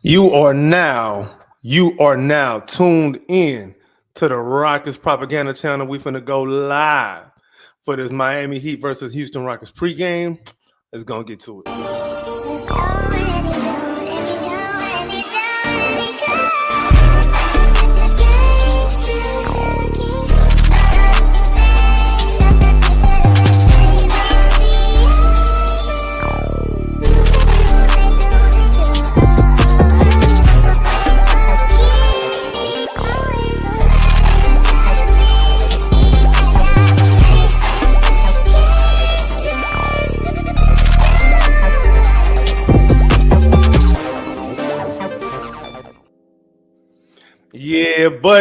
You are now tuned in to the Rockets propaganda channel. We finna go live for this Miami Heat versus Houston Rockets pregame. Let's go and get to it.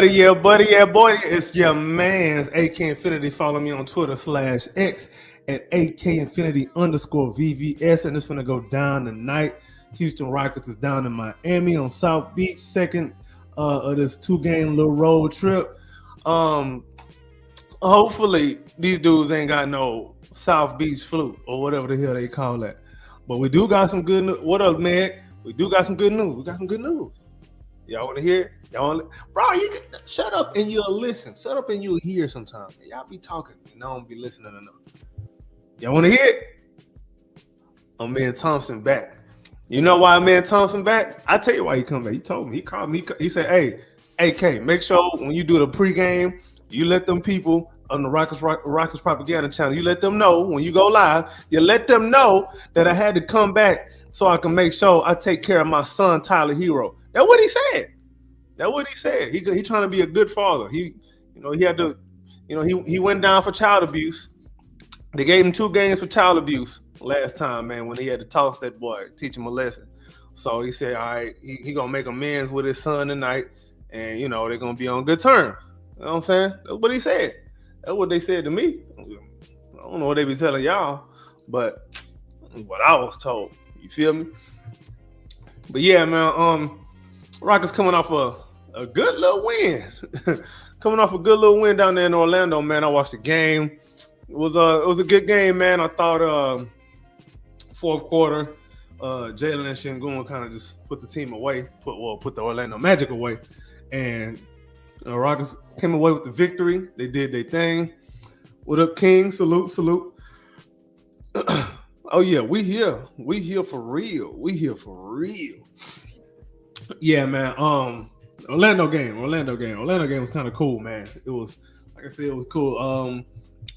Yeah, buddy. It's your man's AK Infinity. Follow me on Twitter /X at AK Infinity _VVS. And it's gonna go down tonight. Houston Rockets is down in Miami on South Beach, second of this 2-game little road trip. Hopefully these dudes ain't got no South Beach flu or whatever the hell they call that. But we do got some good news. What up, Meg? We do got some good news. We got some good news. Y'all want to hear it? Bro, you can shut up and you'll listen. Shut up and you'll hear sometimes. Y'all be talking and I don't be listening enough. Y'all want to hear it? Man Thompson back. You know why man Thompson back? I tell you why he come back. He told me. He called me. He said, "Hey, AK, make sure when you do the pregame, you let them people on the Rockets propaganda channel. You let them know when you go live. You let them know that I had to come back so I can make sure I take care of my son Tyler Hero." That's what he said. He trying to be a good father. He went down for child abuse. They gave him 2 games for child abuse last time, man, when he had to toss that boy, teach him a lesson. So he said, all right, he gonna make amends with his son tonight, and they're gonna be on good terms. You know what I'm saying? That's what he said. That's what they said to me. I don't know what they be telling y'all, but what I was told. You feel me? But yeah, man, Rockets coming off a good little win. Coming off a good little win down there in Orlando, man. I watched the game. It was a good game, man. I thought fourth quarter, Jalen and Şengün kind of just put the team away, put the Orlando Magic away, and Rockets came away with the victory. They did their thing. What up, King? Salute. Oh yeah, we here for real. Yeah, man. Orlando game was kind of cool, man. It was, like I said, it was cool.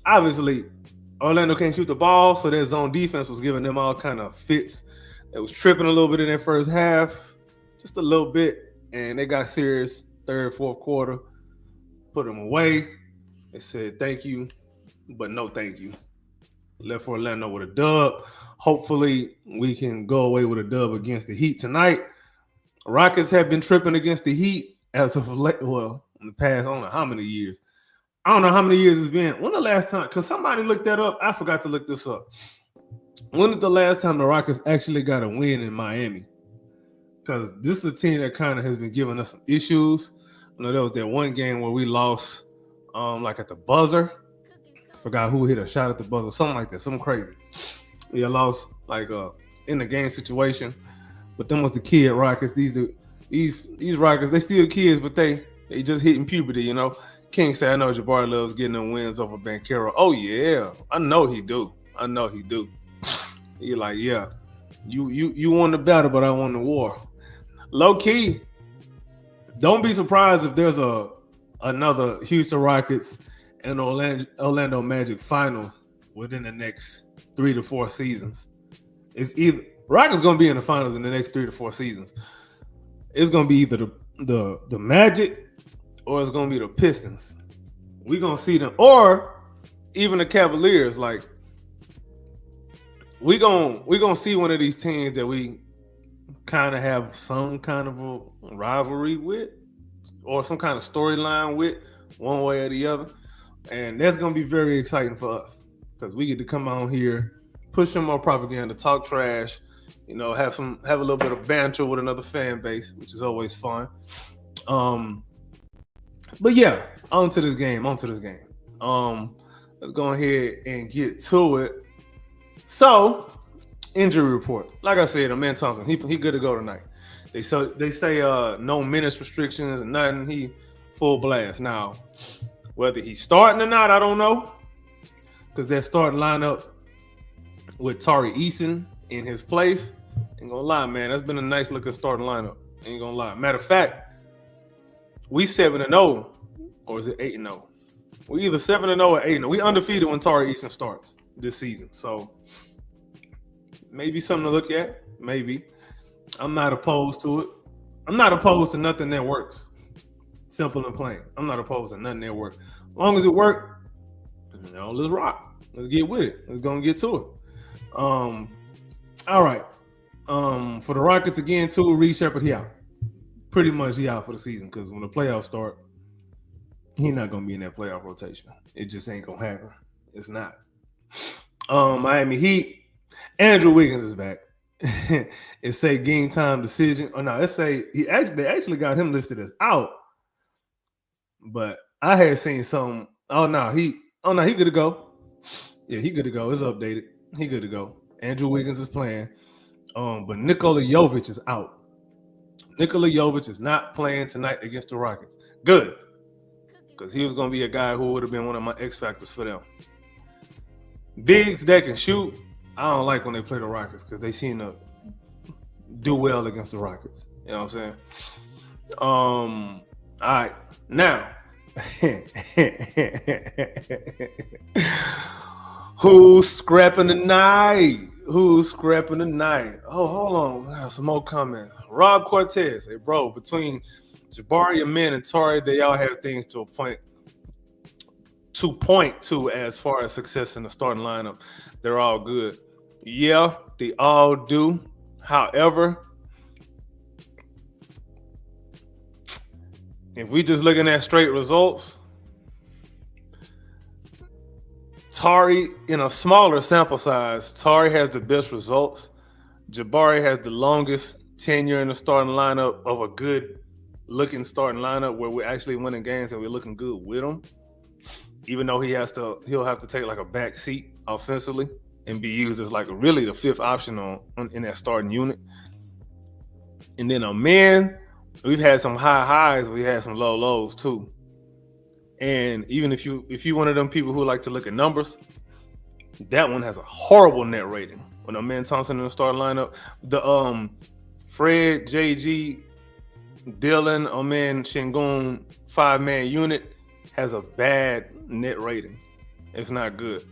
Obviously, Orlando can't shoot the ball, so their zone defense was giving them all kind of fits. It was tripping a little bit in their first half, just a little bit, and they got serious third, fourth quarter, put them away. They said thank you, but no thank you. Left Orlando with a dub. Hopefully, we can go away with a dub against the Heat tonight. Rockets have been tripping against the Heat as of late. Well, in the past, I don't know how many years. I don't know how many years it's been. When the last time? Because somebody looked that up. I forgot to look this up. When is the last time the Rockets actually got a win in Miami? Because this is a team that kind of has been giving us some issues. There was that one game where we lost, like at the buzzer. Forgot who hit a shot at the buzzer, something like that, something crazy. We lost like in the game situation. But them was the kid Rockets. These Rockets, they still kids, but they just hitting puberty, King said, I know Jabari loves getting them wins over Banchero. Oh yeah, I know he do. He like, yeah, you won the battle, but I won the war. Low key, don't be surprised if there's another Houston Rockets and Orlando Magic finals within the next 3 to 4 seasons. It's either Rockets gonna be in the finals in the next 3 to 4 seasons. It's gonna be either the Magic or it's gonna be the Pistons. We gonna see them, or even the Cavaliers. Like we gonna see one of these teams that we kind of have some kind of a rivalry with, or some kind of storyline with, one way or the other, and that's gonna be very exciting for us because we get to come on here, push some more propaganda, talk trash. Have a little bit of banter with another fan base, which is always fun. But yeah, on to this game. Let's go ahead and get to it. So, injury report. Like I said, man Thompson, he good to go tonight. They say no minutes restrictions and nothing. He full blast. Now, whether he's starting or not, I don't know. Because that starting lineup with Tari Eason in his place, ain't gonna lie, man, that's been a nice looking starting lineup. Ain't gonna lie. Matter of fact, we 7-0, or is it 8-0? We either 7-0 or 8-0. We undefeated when Tari Eason starts this season. So maybe something to look at. Maybe. I'm not opposed to it. I'm not opposed to nothing that works. Simple and plain. I'm not opposed to nothing that works. As long as it works, let's rock. Let's get with it. Let's go and get to it. All right. For the Rockets again, too, Reed Shepherd, he out. Pretty much he out for the season because when the playoffs start, he's not gonna be in that playoff rotation. It just ain't gonna happen. It's not. Miami Heat, Andrew Wiggins is back. It say game time decision. Oh no, let's say they actually got him listed as out. But I had seen some. He good to go. Yeah, he good to go. It's updated. He good to go. Andrew Wiggins is playing. But Nikola Jovic is out. Nikola Jovic is not playing tonight against the Rockets. Good. Because he was going to be a guy who would have been one of my X factors for them. Bigs that can shoot, I don't like when they play the Rockets because they seem to do well against the Rockets. You know what I'm saying? All right. Now, who's scrapping tonight? Who's scrapping tonight? Oh, hold on. I got some more comments. Rob Cortez. Hey, bro, between Jabari, Amin, and Tari, they all have things to point to as far as success in the starting lineup. They're all good. Yeah, they all do. However, if we just looking at straight results, Tari, in a smaller sample size, Tari has the best results. Jabari has the longest tenure in the starting lineup of a good looking starting lineup where we're actually winning games and we're looking good with him. Even though he'll have to take like a back seat offensively and be used as like really the fifth option in that starting unit. And then Amin, we've had some high highs, we had some low lows too. And even if you one of them people who like to look at numbers, that one has a horrible net rating. When Amin Thompson in the starting lineup, the Fred, JG, Dylan, Amin, Shingun 5-man unit has a bad net rating. It's not good.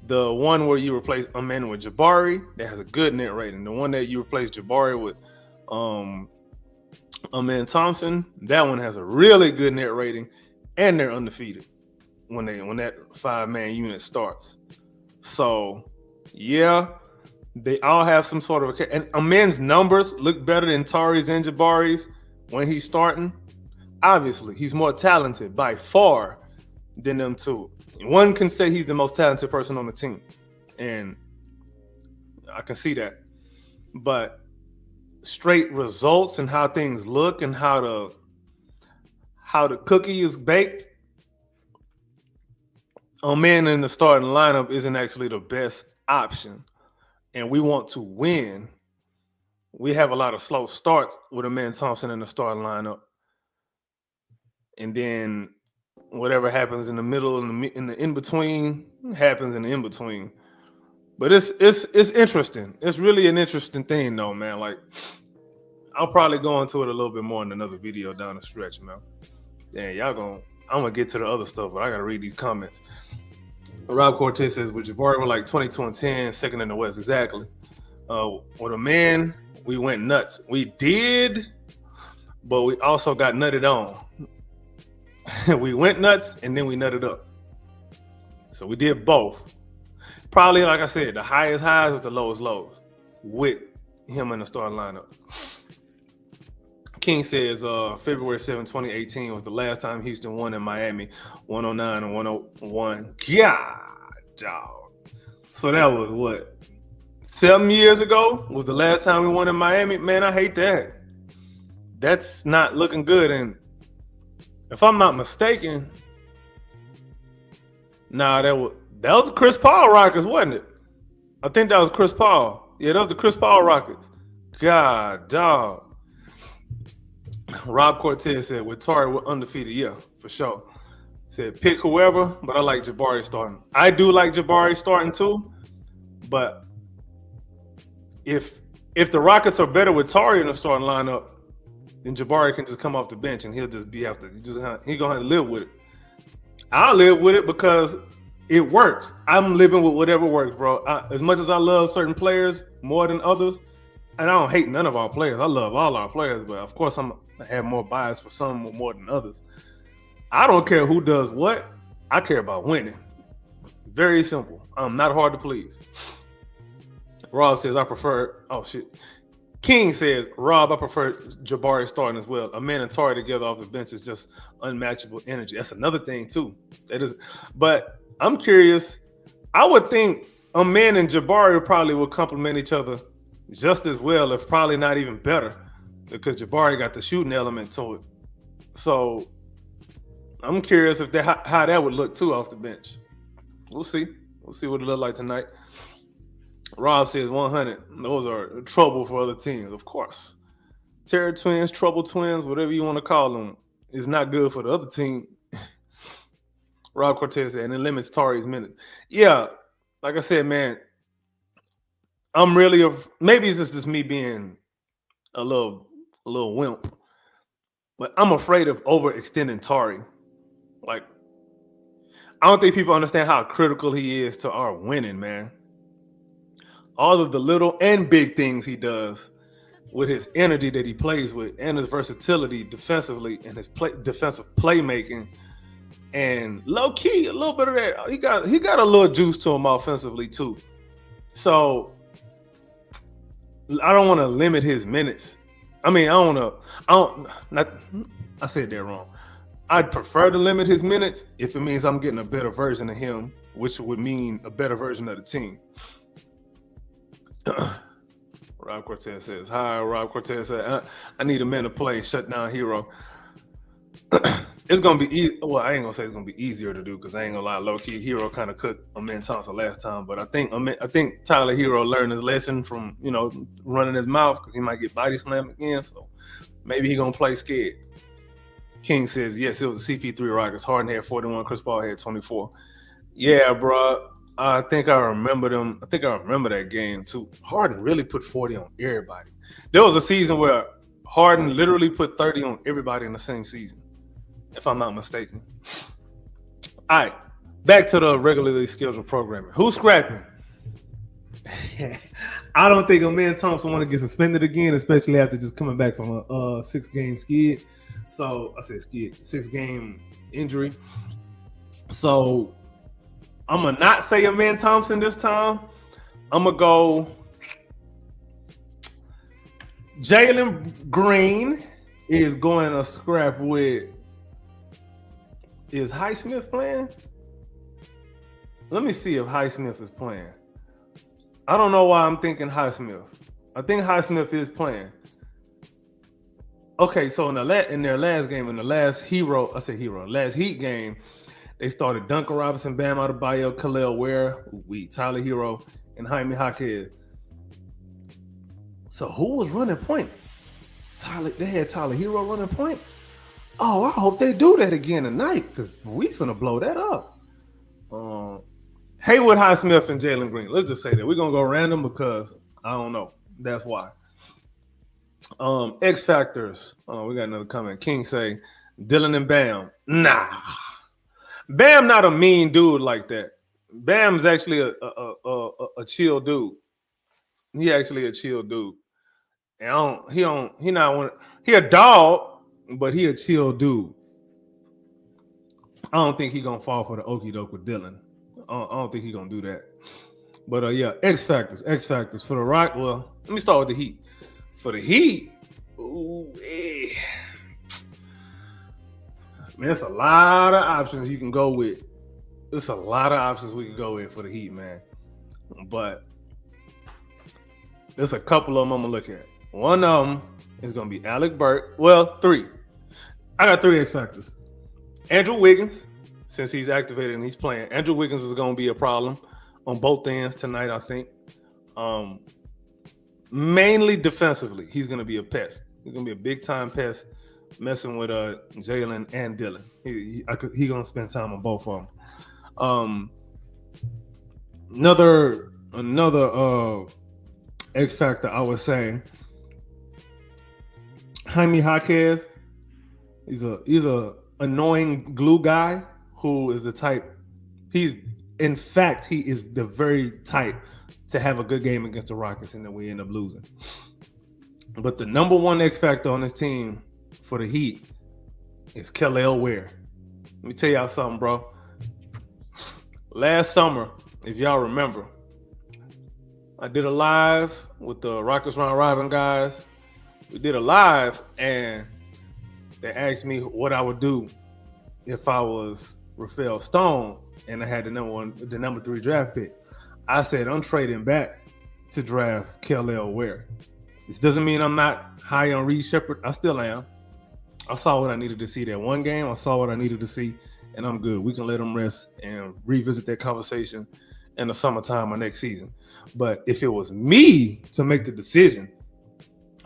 The one where you replace Amin with Jabari, that has a good net rating. The one that you replace Jabari with Amin Thompson, that one has a really good net rating, and they're undefeated when that 5-man unit starts. So yeah, they all have some sort of and Amin's numbers look better than Tari's and Jabari's when he's starting. Obviously, he's more talented by far than them two. One can say he's the most talented person on the team, and I can see that. But straight results and how things look and how the cookie is baked, Amin in the starting lineup isn't actually the best option. And we want to win. We have a lot of slow starts with Amin Thompson in the starting lineup. And then whatever happens in the middle and in the in-between happens in the in-between. But it's interesting. It's really an interesting thing though, man. Like, I'll probably go into it a little bit more in another video down the stretch, man. Damn, I'm gonna get to the other stuff, but I gotta read these comments. Rob Cortez says, with Jabari, we're like 22 and 10, second in the West. Exactly. With Amin, we went nuts. We did, but we also got nutted on. We went nuts and then we nutted up. So we did both. Probably, like I said, the highest highs with the lowest lows with him in the starting lineup. King says February 7, 2018 was the last time Houston won in Miami, 109 and 101. God, dog. So that was what? 7 years ago was the last time we won in Miami? Man, I hate that. That's not looking good. And if I'm not mistaken, that was the Chris Paul Rockets, wasn't it? I think that was Chris Paul. Yeah, that was the Chris Paul Rockets. God, dog. Rob Cortez said, with Torrey, we're undefeated. Yeah, for sure. Said, pick whoever, but I like Jabari starting. I do like Jabari starting too, but if the Rockets are better with Torrey in the starting lineup, then Jabari can just come off the bench and he'll just be after. He's gonna have to live with it. I'll live with it because it works. I'm living with whatever works, bro. As much as I love certain players more than others, and I don't hate none of our players. I love all our players, but of course I have more bias for some more than others. I don't care who does what. I care about winning. Very simple. I'm not hard to please. Rob says, I prefer, oh shit. King says, Rob, I prefer Jabari starting as well. A man and Torrey together off the bench is just unmatchable energy. That's another thing too. But I'm curious. I would think a man and Jabari probably would complement each other just as well, if probably not even better, because Jabari got the shooting element to it. So I'm curious if how that would look too off the bench. We'll see. We'll see what it look like tonight. Rob says 100. Those are trouble for other teams, of course. Terror twins, trouble twins, whatever you want to call them, is not good for the other team. Rob Cortez said, and it limits Torrey's minutes. Yeah, like I said, man, I'm really maybe it's just me being a little wimp, but I'm afraid of overextending Torrey. Like, I don't think people understand how critical he is to our winning, man. All of the little and big things he does with his energy that he plays with and his versatility defensively and his defensive playmaking, and low key a little bit of that. He got a little juice to him offensively too. So I don't want to limit his minutes. I mean, I said that wrong. I'd prefer to limit his minutes if it means I'm getting a better version of him, which would mean a better version of the team. Rob Cortez says, hi. Rob Cortez said, I need a man to play shut down hero. It's going to be easy. Well, I ain't going to say it's going to be easier to do because I ain't going to lie. Low-key, Hero kind of cooked Amen Thompson last time. But I think Tyler Hero learned his lesson from, running his mouth because he might get body slammed again. So maybe he going to play scared. King says, yes, it was a CP3 Rockets. Harden had 41. Chris Paul had 24. Yeah, bro. I think I remember them. I think I remember that game too. Harden really put 40 on everybody. There was a season where Harden literally put 30 on everybody in the same season, if I'm not mistaken. All right, back to the regularly scheduled programming. Who's scrapping? I don't think Amen Thompson want to get suspended again, especially after just coming back from a 6-game skid. So I said skid, 6-game injury. So I'm going to not say Amen Thompson this time. I'm going to go Jalen Green is going to scrap with, is Highsmith playing? Let me see if Highsmith is playing. I don't know why I'm thinking Highsmith. I think Highsmith is playing. Okay, so in their last game, in the last Heat game, they started Duncan Robinson, Bam Adebayo, Khalil Ware, Tyler Hero, and Jaime Jaquez. So who was running point? They had Tyler Hero running point? Oh, I hope they do that again tonight because we finna blow that up. Haywood Highsmith and Jalen Green. Let's just say that. We're going to go random because I don't know. That's why. X Factors. We got another comment. King say, Dylan and Bam. Nah. Bam not a mean dude like that. Bam's actually a chill dude. He actually a chill dude. And he a dog, but he a chill dude. I don't think he gonna fall for the okie doke with Dylan. I don't think he gonna do that. But yeah, X Factors for the Rock. Well, let me start with the Heat. For the Heat, man, it's a lot of options you can go with. There's a lot of options we can go with for the Heat, man. But there's a couple of them I'm gonna look at. One of them is gonna be Alec Burks. Well, 3. I got 3 X Factors. Andrew Wiggins, since he's activated and he's playing. Andrew Wiggins is gonna be a problem on both ends tonight, I think. Mainly defensively, he's gonna be a pest. He's gonna be a big time pest messing with Jalen and Dylan. He gonna spend time on both of them. Um, another X factor I would say, Jaime Jaquez. He's a annoying glue guy who is the type. He's in fact he is the very type to have a good game against the Rockets and then we end up losing. But the number one X factor on this team for the Heat is Kel'el Ware. Let me tell y'all something, bro. Last summer, if y'all remember, I did a live with the Rockets Round Robin guys. We did a live and they asked me what I would do if I was Rafael Stone and I had the number 3 draft pick. I said I'm trading back to draft Kel'el Ware. This doesn't mean I'm not high on Reed Shepherd. I still am. I saw what I needed to see that one game. I saw what I needed to see, and I'm good. We can let them rest and revisit that conversation in the summertime or next season. But if it was me to make the decision,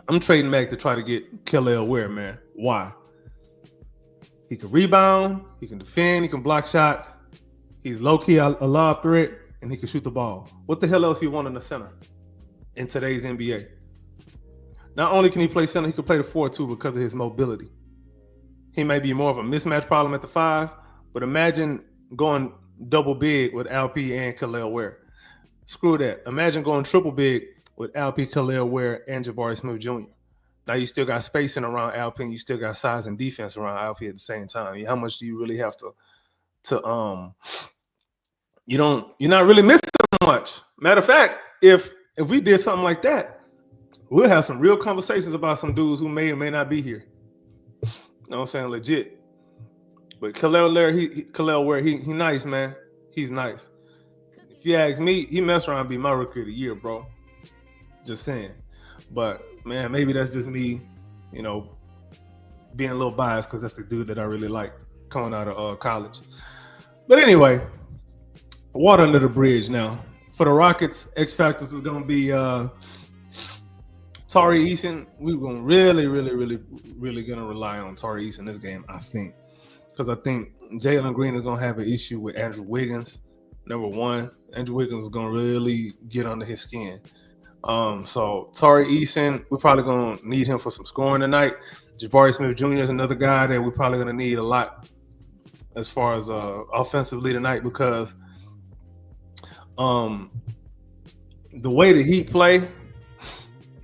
I'm trading back to try to get Kel'el Ware, man. Why? He can rebound, he can defend, he can block shots. He's low-key a lob threat, and he can shoot the ball. What the hell else you want in the center in today's NBA? Not only can he play center, he can play the 4 too because of his mobility. He may be more of a mismatch problem at the 5, but imagine going double big with Alp and Kel'el Ware. Screw that. Imagine going triple big with Alp, Kel'el Ware, and Jabari Smith Jr. Now you still got spacing around Alp, and you still got size and defense around Alp at the same time. How much do you really have to you're not really missing much. Matter of fact, if we did something like that, we'll have some real conversations about some dudes who may or may not be here. You know what I'm saying? Legit. But Kel'el Ware, he nice, man. He's nice. If you ask me, he messed around and be my rookie of the year, bro. Just saying. But, man, maybe that's just me, being a little biased because that's the dude that I really liked coming out of college. But anyway, water under the bridge now. For the Rockets, X Factors is going to be Tari Eason. We're going to really going to rely on Tari Eason this game, I think. Because I think Jalen Green is going to have an issue with Andrew Wiggins. Number one, Andrew Wiggins is going to really get under his skin. So Tari Eason, we're probably going to need him for some scoring tonight. Jabari Smith Jr. is another guy that we're probably going to need a lot as far as offensively tonight because the way the Heat play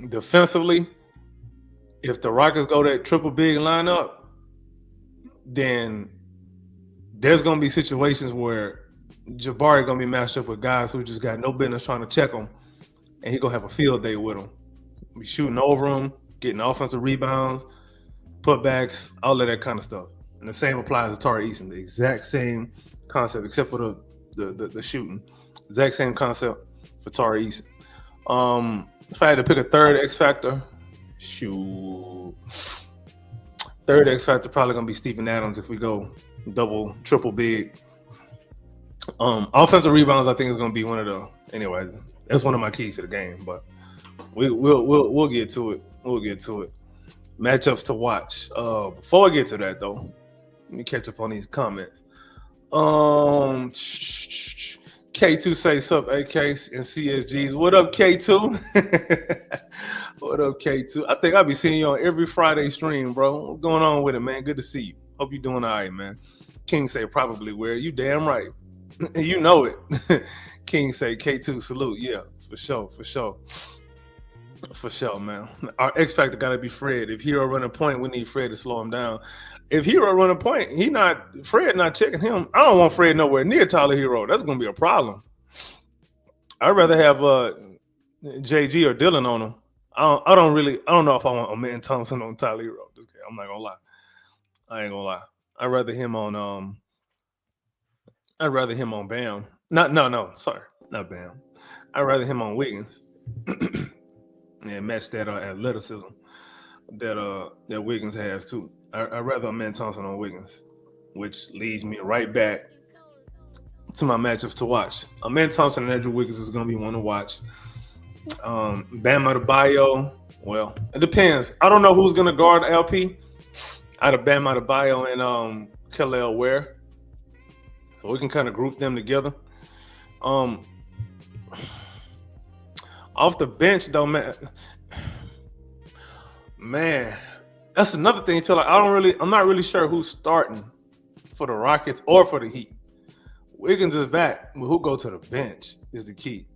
defensively, if the Rockets go that triple big lineup, then there's going to be situations where Jabari going to be matched up with guys who just got no business trying to check him, and he's going to have a field day with him. Be shooting over him, getting offensive rebounds, putbacks, all of that kind of stuff. And the same applies to Tari Eason. The exact same concept, except for the shooting. Exact same concept for Tari Eason. If I had to pick a third X factor, third X factor probably gonna be Steven Adams if we go double, triple big. Offensive rebounds, I think is gonna be one of the. Anyway, that's one of my keys to the game. But we'll get to it. We'll get to it. Matchups to watch. Before I get to that though, let me catch up on these comments. K2 say sup, AKs and CSGs. What up, K2? What up, K2? I think I'll be seeing you on every Friday stream, bro. What's going on with it, man? Good to see you. Hope you're doing all right, man. King say probably where. You damn right. You know it. King say K2 salute. Yeah, for sure. For sure, man. Our X factor got to be Fred. If Hero run a point, we need Fred to slow him down. If Hero run a point, Fred not checking him. I don't want Fred nowhere near Tyler Hero. That's gonna be a problem. I'd rather have JG or Dylan on him. I don't know if I want Amen Thompson on Tyler Hero this game. I'm not gonna lie. I ain't gonna lie. I'd rather him on Bam. Sorry, not Bam. I'd rather him on Wiggins. And match that athleticism that Wiggins has too. I'd rather Amen Thompson on Wiggins, which leads me right back to my matchups to watch. Amen Thompson and Andrew Wiggins is going to be one to watch. Bam Adebayo, well, it depends. I don't know who's going to guard LP. out of Bam Adebayo and Kelly Ware. So we can kind of group them together. Off the bench though, man, that's another thing too. Like I'm not really sure who's starting for the Rockets or for the Heat. Wiggins is back, but who go to the bench is the key.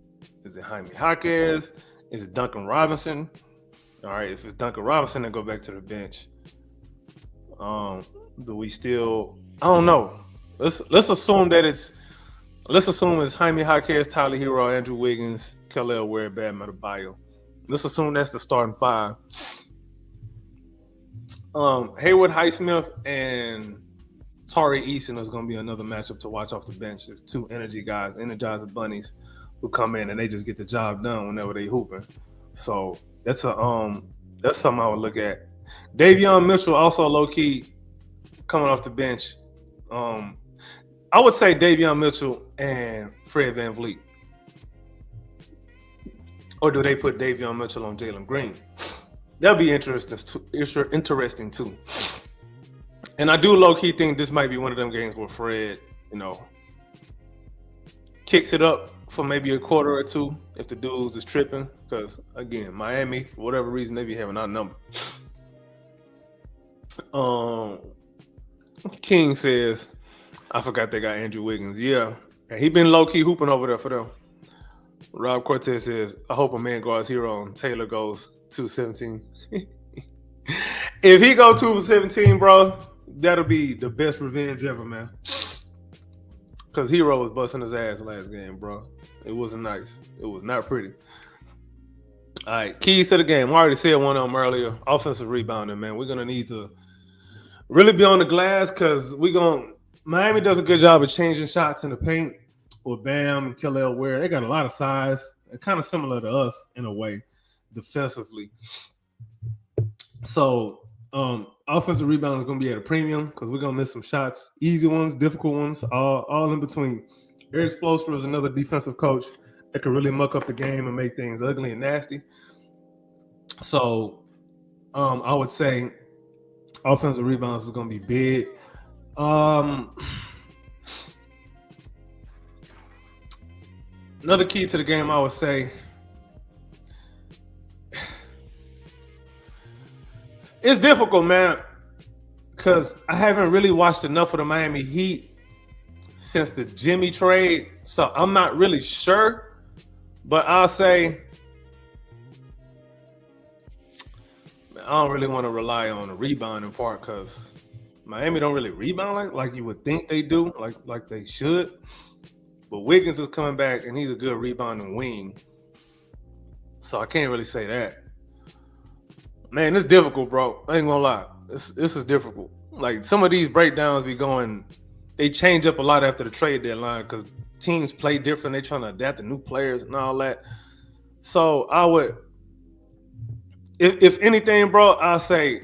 Is it Jaime Jaquez? Is it Duncan Robinson? All right, if it's Duncan Robinson, then go back to the bench. Do we still? I don't know. Let's assume it's Jaime Jaquez, Tyler Hero, Andrew Wiggins, Kelly Ware, Bam Adebayo. Let's assume that's the starting five. Hayward Highsmith and Tari Eason is going to be another matchup to watch off the bench. There's two energy guys, Energizer Bunnies, who come in and they just get the job done whenever they hooping. So that's something I would look at. Davion Mitchell also low key coming off the bench. I would say Davion Mitchell and Fred VanVleet. Or do they put Davion Mitchell on Jalen Green? That'll be interesting too. And I do low-key think this might be one of them games where Fred, kicks it up for maybe a quarter or two if the dudes is tripping. Because, again, Miami, for whatever reason, they be having our number. King says, I forgot they got Andrew Wiggins. Yeah, and he been low-key hooping over there for them. Rob Cortez says, I hope a man guards Hero and Taylor goes 2-17. If he go 2-17, bro, that'll be the best revenge ever, man. Because Hero was busting his ass last game, bro. It wasn't nice. It was not pretty. All right, keys to the game. I already said one of them earlier. Offensive rebounding, man. We're going to need to really be on the glass because Miami does a good job of changing shots in the paint with Bam and Kelly Ware. They got a lot of size. They're kind of similar to us in a way, defensively. So, offensive rebound is going to be at a premium because we're going to miss some shots. Easy ones, difficult ones, all in between. Eric Spoelstra is another defensive coach that can really muck up the game and make things ugly and nasty. So, I would say offensive rebounds is going to be big. Another key to the game, I would say, it's difficult, man, because I haven't really watched enough of the Miami Heat since the Jimmy trade, so I'm not really sure, but I'll say I don't really want to rely on the rebounding part because Miami don't really rebound like you would think they do, like they should. But Wiggins is coming back, and he's a good rebounding wing. So I can't really say that. Man, it's difficult, bro. I ain't gonna lie. This is difficult. Like, some of these breakdowns they change up a lot after the trade deadline because teams play different. They trying to adapt to new players and all that. So I would, if anything, bro, I'll say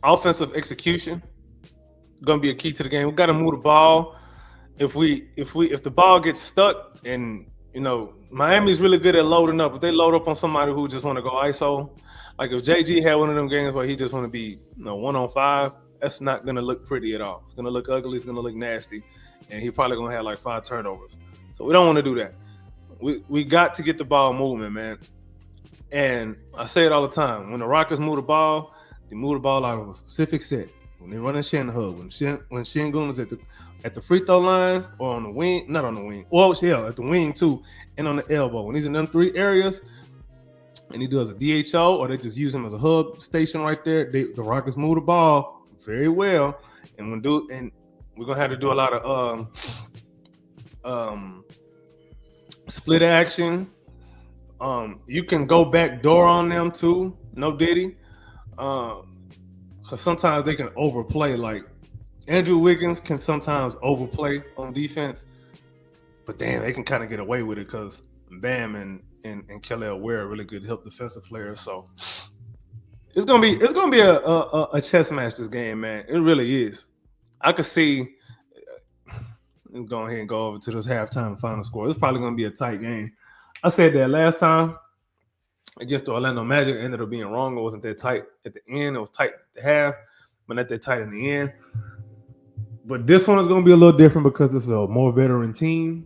offensive execution gonna be a key to the game. We got to move the ball. If the ball gets stuck and Miami's really good at loading up. If they load up on somebody who just want to go ISO, like if JG had one of them games where he just want to be 1-on-5, that's not gonna look pretty at all. It's gonna look ugly. It's gonna look nasty, and he probably gonna have like 5 turnovers. So we don't want to do that. We got to get the ball moving, man. And I say it all the time. When the Rockets move the ball, they move the ball out of a specific set. When they run a shin hug, when Şengün is at the free throw line or on the wing, not on the wing. Well, yeah, at the wing too, and on the elbow. When he's in them 3 areas, and he does a DHO, or they just use him as a hub station right there, the Rockets move the ball very well, and we're gonna have to do a lot of split action. You can go back door on them too, no Diddy, because sometimes they can overplay. Like Andrew Wiggins can sometimes overplay on defense, but damn, they can kind of get away with it because Bam and Kelly Ware are really good help defensive players. So it's gonna be a chess match this game, man. It really is. I could see. Let's go ahead and go over to this halftime final score. It's probably gonna be a tight game. I said that last time against the Orlando Magic. It ended up being wrong. It wasn't that tight at the end. It was tight at the half. but not that tight in the end. But this one is going to be a little different because this is a more veteran team.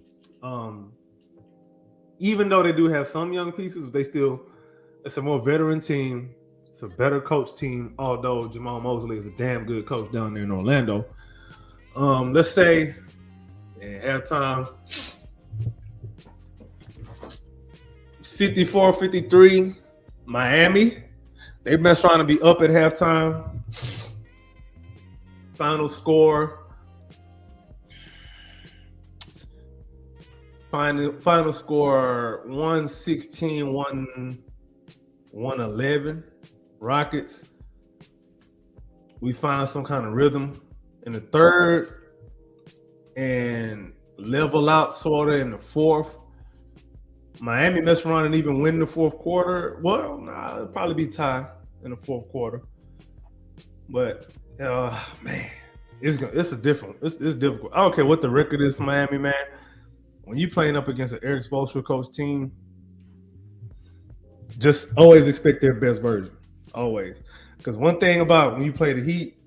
Even though they do have some young pieces, it's a more veteran team. It's a better coach team, although Jamal Mosley is a damn good coach down there in Orlando. Let's say at halftime, 54-53, Miami. They've been trying to be up at halftime. Final score. Final score 116-111. Rockets. We find some kind of rhythm in the third and level out sort of in the fourth. Miami mess around and even win the fourth quarter. Well, it'll probably be tied in the fourth quarter. But man, it's difficult. I don't care what the record is for Miami, man. When you playing up against an Eric Spoelstra coach team, just always expect their best version. Always. Because one thing about when you play the Heat,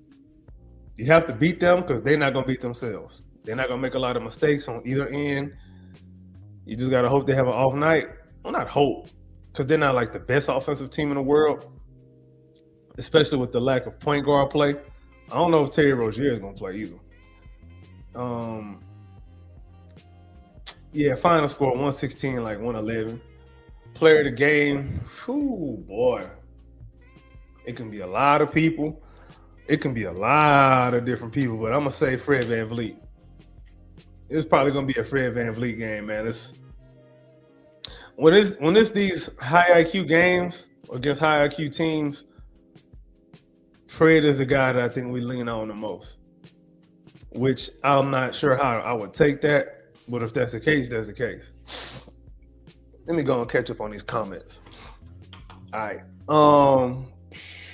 you have to beat them because they're not going to beat themselves. They're not going to make a lot of mistakes on either end. You just got to hope they have an off night. Well, not hope, because they're not like the best offensive team in the world, especially with the lack of point guard play. I don't know if Terry Rozier is going to play either. Final score 116-111. Player of the game, boy. It can be a lot of people. It can be a lot of different people, but I'm going to say Fred VanVleet. It's probably going to be a Fred VanVleet game, man. When it's these high IQ games against high IQ teams, Fred is the guy that I think we lean on the most, which I'm not sure how I would take that, but if that's the case, that's the case. Let me go and catch up on these comments. All right.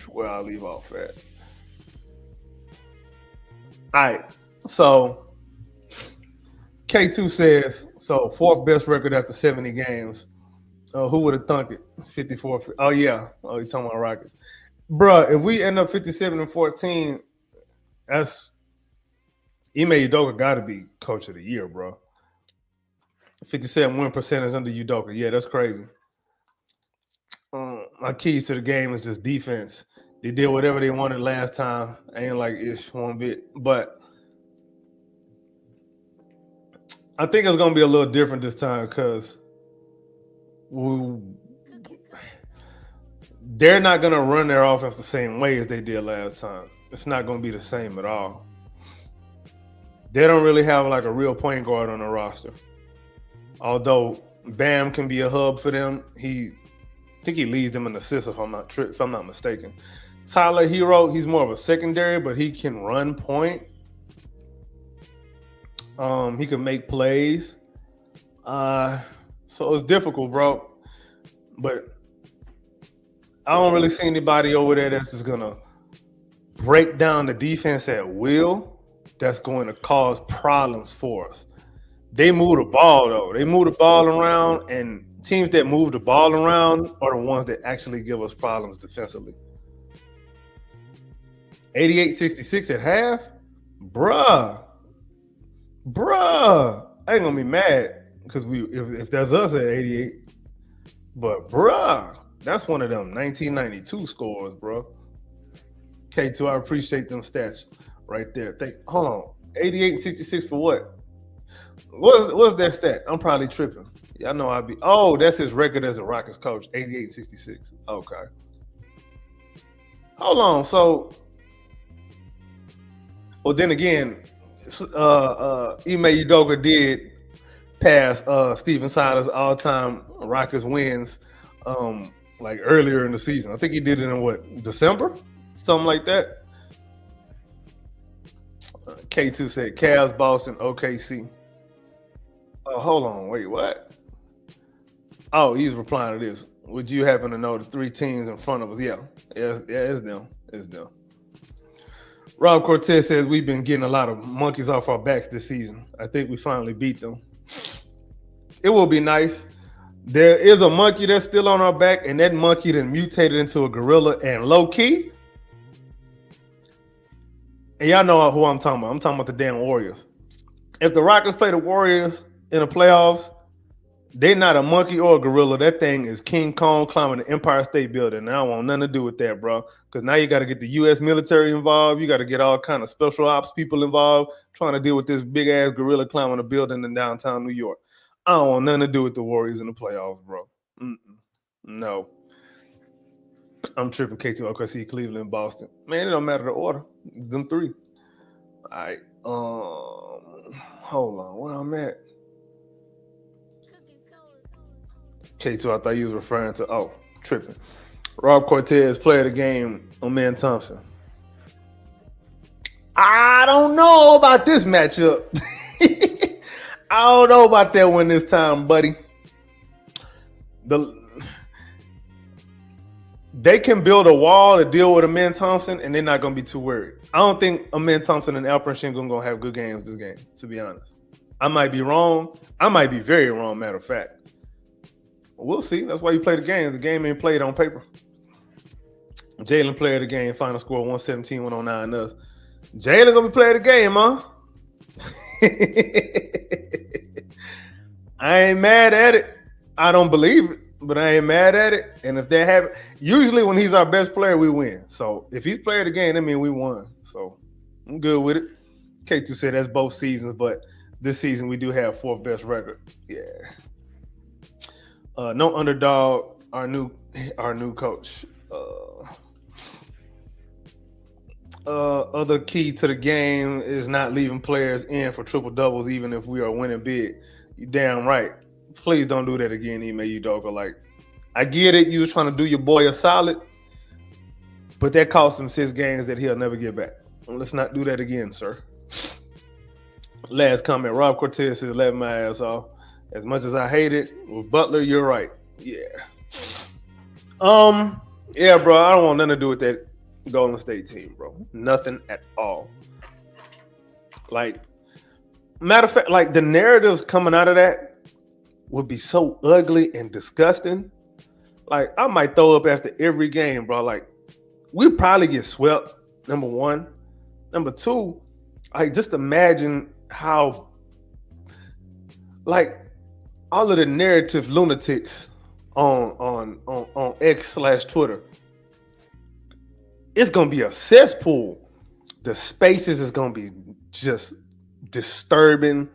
Where I'll leave off at. All right. So K2 says, so fourth best record after 70 games. Who would have thunk it? 54. Oh, yeah. Oh, you're talking about Rockets. Bruh, if we end up 57-14, that's Ime Udoka got to be coach of the year, bro. 57 win percentage under Udoka. Yeah, that's crazy. My keys to the game is just defense. They did whatever they wanted last time. Ain't like ish one bit. But I think it's going to be a little different this time because they're not going to run their offense the same way as they did last time. It's not going to be the same at all. They don't really have like a real point guard on the roster. Although Bam can be a hub for them, I think he leads them in assists if I'm not mistaken. Tyler Hero, he's more of a secondary, but he can run point. He can make plays. So it's difficult, bro. But I don't really see anybody over there that's just gonna break down the defense at will. That's going to cause problems for us. They move the ball, though. They move the ball around, and teams that move the ball around are the ones that actually give us problems defensively. 88-66 at half? Bruh. I ain't going to be mad because if that's us at 88. But, bruh, that's one of them 1992 scores, bro. K2, I appreciate them stats right there. Hold on. 88-66 for what? What's that stat? I'm probably tripping. Yeah, I know I'll be. Oh, that's his record as a Rockets coach, 88-66. Okay. Hold on. So, well, then again, Ime Udoka did pass Steven Silas all-time Rockets wins like earlier in the season. I think he did it in December? Something like that. K2 said Cavs, Boston, OKC. Oh, hold on. Wait, what? Oh, he's replying to this. Would you happen to know the three teams in front of us? Yeah, it's them. It's them. Rob Cortez says we've been getting a lot of monkeys off our backs this season. I think we finally beat them. It will be nice. There is a monkey that's still on our back, and that monkey then mutated into a gorilla. And low key, And y'all know who I'm talking about. I'm talking about the damn Warriors. If the Rockets play the Warriors in the playoffs, they're not a monkey or a gorilla. That thing is King Kong climbing the Empire State Building. And I don't want nothing to do with that, bro. Because now you got to get the U.S. military involved. You got to get all kind of special ops people involved trying to deal with this big ass gorilla climbing a building in downtown New York. I don't want nothing to do with the Warriors in the playoffs, bro. No. I'm tripping K2 OKC, Cleveland, Boston. Man, it don't matter the order. Them three. All right. Hold on. Where I'm at? K2, I thought you was referring to tripping. Rob Cortez, player of the game, Oman Thompson. I don't know about this matchup. I don't know about that one this time, buddy. They can build a wall to deal with Amen Thompson, and they're not going to be too worried. I don't think Amen Thompson and Alperen Sengun going to have good games this game, to be honest. I might be wrong. I might be very wrong, matter of fact. We'll see. That's why you play the game. The game ain't played on paper. Jalen player of the game, final score 117, 109 us. Jalen going to be player of the game, huh? I ain't mad at it. I don't believe it, but I ain't mad at it. And if that happens, usually when he's our best player, we win. So if he's player of the game, that means we won. So I'm good with it. K2 said that's both seasons, but this season we do have fourth best record. Yeah. No underdog, our new coach. Other key to the game is not leaving players in for triple doubles, even if we are winning big. You damn right. Please don't do that again, Ime Udoka. Like, I get it. You was trying to do your boy a solid, but that cost him 6 games that he'll never get back. Let's not do that again, sir. Last comment. Rob Cortez says, "Let my ass off. As much as I hate it, with Butler, you're right." Yeah. Yeah, bro. I don't want nothing to do with that Golden State team, bro. Nothing at all. Like, matter of fact, like the narratives coming out of that would be so ugly and disgusting. Like, I might throw up after every game, bro. Like, we probably get swept, number one. Number two, like, just imagine how, like, all of the narrative lunatics on X/Twitter, it's gonna be a cesspool. The spaces is gonna be just disturbing.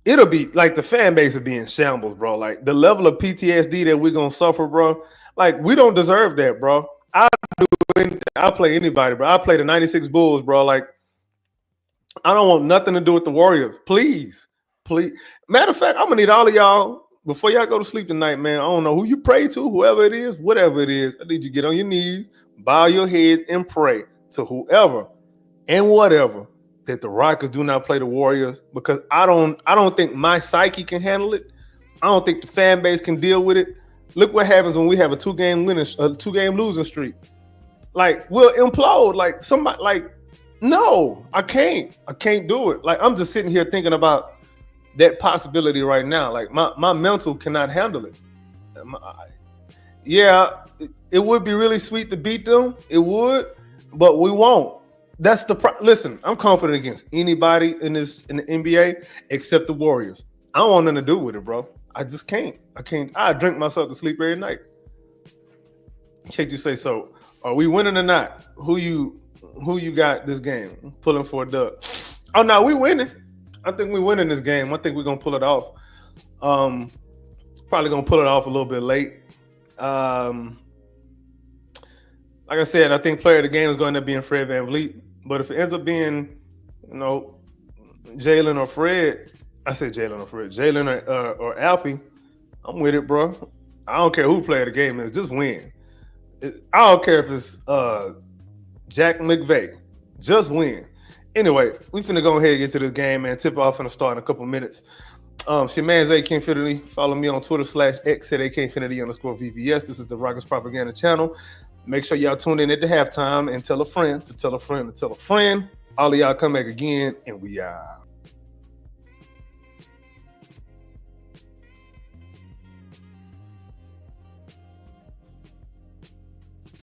It'll be like the fan base will be in shambles, bro. Like the level of PTSD that we're gonna suffer, bro. Like, we don't deserve that, bro. I'll play anybody, bro. I play the 96 Bulls, bro. Like, I don't want nothing to do with the Warriors. Please. Matter of fact, I'm gonna need all of y'all before y'all go to sleep tonight, man. I don't know who you pray to, whoever it is, whatever it is. I need you to get on your knees, bow your head, and pray to whoever and whatever that the Rockets do not play the Warriors, because I don't think my psyche can handle it. I don't think the fan base can deal with it. Look what happens when we have a 2-game losing streak. Like, we'll implode. Like, somebody, like, no, I can't do it. Like, I'm just sitting here thinking about that possibility right now. Like, my mental cannot handle it. Yeah, it would be really sweet to beat them. It would, but we won't. That's the listen. I'm confident against anybody in the NBA except the Warriors. I don't want nothing to do with it, bro. I just can't. I drink myself to sleep every night. Can't you say so? Are we winning or not? Who you got this game? I'm pulling for a dub. Oh no, we winning. I think we winning this game. I think we're gonna pull it off. Probably gonna pull it off a little bit late. Like I said, I think player of the game is going to be in Fred VanVleet. But if it ends up being, Jalen or Fred, I said Jalen or Fred, Jalen or Alpie, I'm with it, bro. I don't care who player of the game is, just win. I don't care if it's Jack McVay, just win. Anyway, we finna go ahead and get to this game, man. Tip off finna start in a couple minutes. It's your man's AK Infinity. Follow me on Twitter /X at AKinfinity_VVS. This is the Rockets Propaganda Channel. Make sure y'all tune in at the halftime and tell a friend to tell a friend to tell a friend. All of y'all come back again, and we out.